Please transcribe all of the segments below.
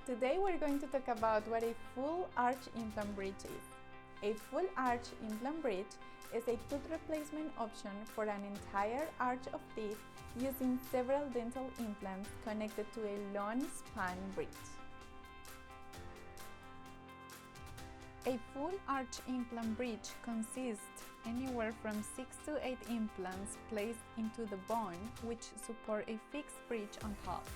Today we're going to talk about what a full arch implant bridge is. A full arch implant bridge is a tooth replacement option for an entire arch of teeth using several dental implants connected to a long span bridge. A full arch implant bridge consists anywhere from 6 to 8 implants placed into the bone, which support a fixed bridge on top.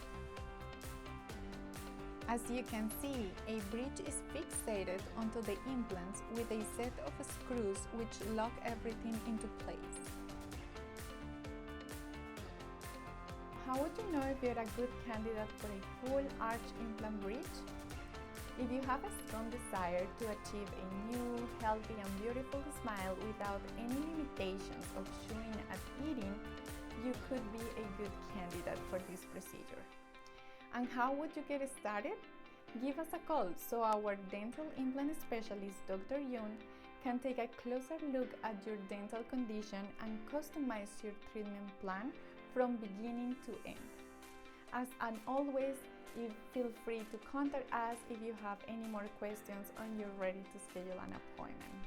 As you can see, a bridge is fixated onto the implants with a set of screws which lock everything into place. How would you know if you're a good candidate for a full arch implant bridge? If you have a strong desire to achieve a new, healthy and beautiful smile without any limitations of chewing and eating, you could be a good candidate for this procedure. And how would you get started? Give us a call so our dental implant specialist, Dr. Yoon, can take a closer look at your dental condition and customize your treatment plan from beginning to end. As always, you feel free to contact us if you have any more questions and you're ready to schedule an appointment.